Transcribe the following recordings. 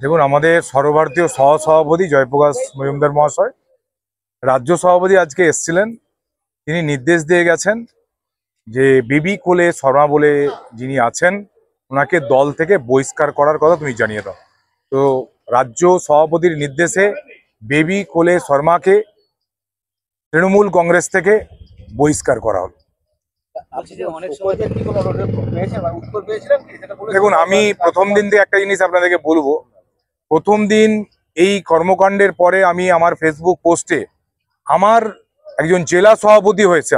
দেখুন, আমাদের সর্বভারতীয় সহসভাপতি জয়প্রকাশ মজুমদার মহাশয় রাজ্য সভাপতি আজকে এসেছিলেন। তিনি নির্দেশ দিয়ে গেছেন যে বেবি কোলে শর্মা বলে যিনি আছেন ওনাকে দল থেকে বহিষ্কার করার কথা তুমি জানিয়ে দাও। তো রাজ্য সভাপতির নির্দেশে বেবি কোলে শর্মাকে তৃণমূল কংগ্রেস থেকে বহিষ্কার করা হলো। দেখুন, আমি প্রথম দিন থেকে একটা জিনিস আপনাদেরকে বলবো। প্রথম দিন এই কর্মকাণ্ডের পরে আমি আমার ফেসবুক পোস্টে আমার একজন জেলা সভাপতি হয়েছে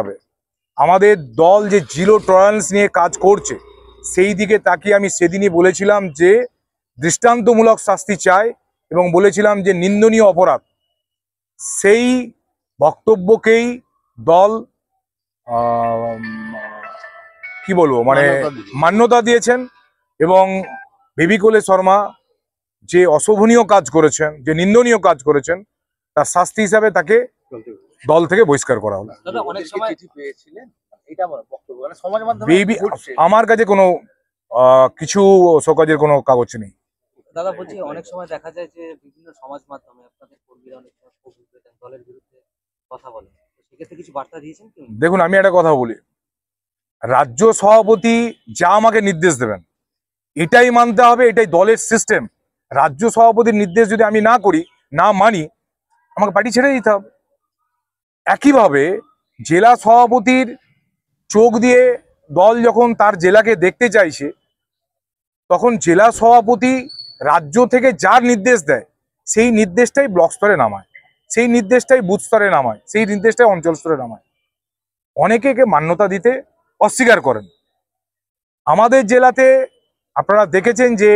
আমাদের দল যে জিরো টলারেন্স নিয়ে কাজ করছে সেই দিকে তাকিয়ে আমি সেদিনই বলেছিলাম যে দৃষ্টান্তমূলক শাস্তি চাই এবং বলেছিলাম যে নিন্দনীয় অপরাধ। সেই বক্তব্যকেই দল কি বলবো মানে মান্যতা দিয়েছেন এবং বেবি কোলে শর্মা যে অশোভনীয় কাজ করেছেন, যে নিন্দনীয় কাজ করেছেন, তার শাস্তি হিসাবে তাকে দল থেকে বহিষ্কার করা হলো। আমার কাছে কোনো কিছু সকাজের কোনো কাগজ নেই। দাদা বলছি, অনেক সময় দেখা যায় যে বিভিন্ন সমাজ মাধ্যমে আপনাদের কর্মীরা অনেক দলের বিরুদ্ধে কথা বলে, সেক্ষেত্রে কিছু বার্তা দিয়েছেন? দেখুন, আমি একটা কথা বলি, রাজ্য সভাপতি যা আমাকে নির্দেশ দেবেন এটাই মানতে হবে, এটাই দলের সিস্টেম। রাজ্য সভাপতির নির্দেশ যদি আমি না করি, না মানি, আমাকে পার্টি ছেড়ে দিতে হবে। একইভাবে জেলা সভাপতির চোখ দিয়ে দল যখন তার জেলাকে দেখতে চাইছে, তখন জেলা সভাপতি রাজ্য থেকে যার নির্দেশ দেয় সেই নির্দেশটাই ব্লক স্তরে নামায়, সেই নির্দেশটাই বুথ স্তরে নামায়, সেই নির্দেশটাই অঞ্চল স্তরে নামায়। অনেকে একে মান্যতা দিতে অস্বীকার করেন। আমাদের জেলাতে আপনারা দেখেছেন যে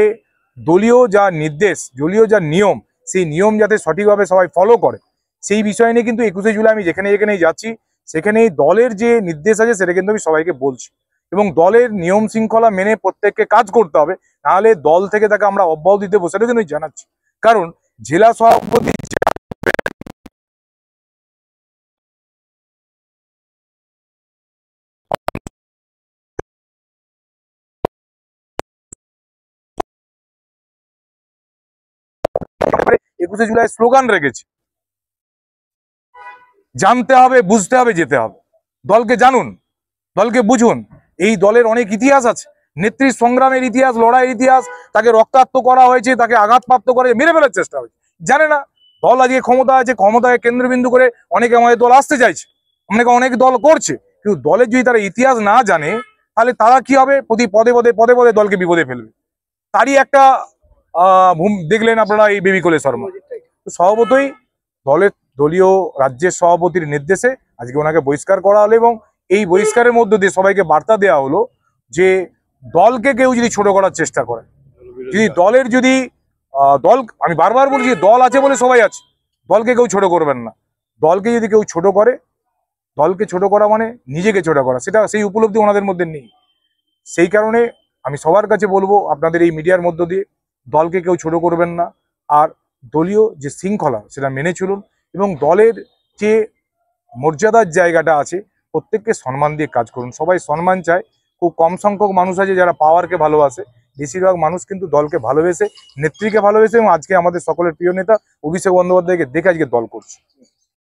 দলীয় যা নির্দেশ, দলীয় যা নিয়ম, সেই নিয়ম যাতে সঠিকভাবে সবাই ফলো করে সেই বিষয় নিয়ে কিন্তু 21শে জুলাই আমি যেখানেই যাচ্ছি সেখানেই দলের যে নির্দেশ আছে সেটা কিন্তু আমি সবাইকে বলছি এবং দলের নিয়ম শৃঙ্খলা মেনে প্রত্যেককে কাজ করতে হবে, নাহলে দল থেকে তাকে আমরা অব্যাহতি দেবো সেটা কিন্তু জানাচ্ছি। কারণ জেলা সভাপতি একুশে জুলাই স্লোগান রেখেছি, জানতে হবে, বুঝতে হবে, যেতে হবে। দলকে জানুন, দলকে বুঝুন। এই দলের অনেক ইতিহাস আছে, নেত্রী সংগ্রামের ইতিহাস, লড়াইয়ের ইতিহাস। তাকে রক্তাক্ত করা হয়েছে, তাকে আঘাতপ্রাপ্ত করে মেরে ফেলার চেষ্টা হয়েছে। জানে না দল আজকে ক্ষমতা আছে, ক্ষমতাকে কেন্দ্রবিন্দু করে অনেকে আমাদের দল আসতে চাইছে, অনেক দল করছে, কিন্তু দলের যদি তারা ইতিহাস না জানে তাহলে তারা কি হবে, প্রতি পদে পদে দলকে বিপদে ফেলবে। তারই একটা দেখলেন আপনারা এই বেবি কোলে শর্মা। স্বভাবতই দলীয় রাজ্যের সভাপতির নির্দেশে আজকে ওনাকে বহিষ্কার করা হলো এবং এই বহিষ্কারের মধ্য দিয়ে সবাইকে বার্তা দেওয়া হলো যে দলকে কেউ যদি ছোট করার চেষ্টা করে, যদি দলের যদি দল, আমি বারবার বলছি দল আছে বলে সবাই আছে, দলকে কেউ ছোট করবেন না। দলকে যদি কেউ ছোট করে, দলকে ছোট করা মানে নিজেকে ছোট করা, সেটা সেই উপলব্ধি ওনাদের মধ্যে নেই। সেই কারণে আমি সবার কাছে বলবো, আপনাদের এই মিডিয়ার মধ্য দিয়ে, দলকে কেউ ছোট করবেন না, আর দলীয় যে শৃঙ্খলা সেটা মেনে চলুন এবং দলের যে মর্যাদার জায়গাটা আছে প্রত্যেককে সম্মান দিয়ে কাজ করুন। সবাই সম্মান চায়, খুব কম সংখ্যক মানুষ আছে যারা পাওয়ারকে ভালোবাসে, বেশিরভাগ মানুষ কিন্তু দলকে ভালোবেসে, নেত্রীকে ভালোবেসে এবং আজকে আমাদের সকলের প্রিয় নেতা অভিষেক বন্দ্যোপাধ্যায়কে দেখে আজকে দল করছে।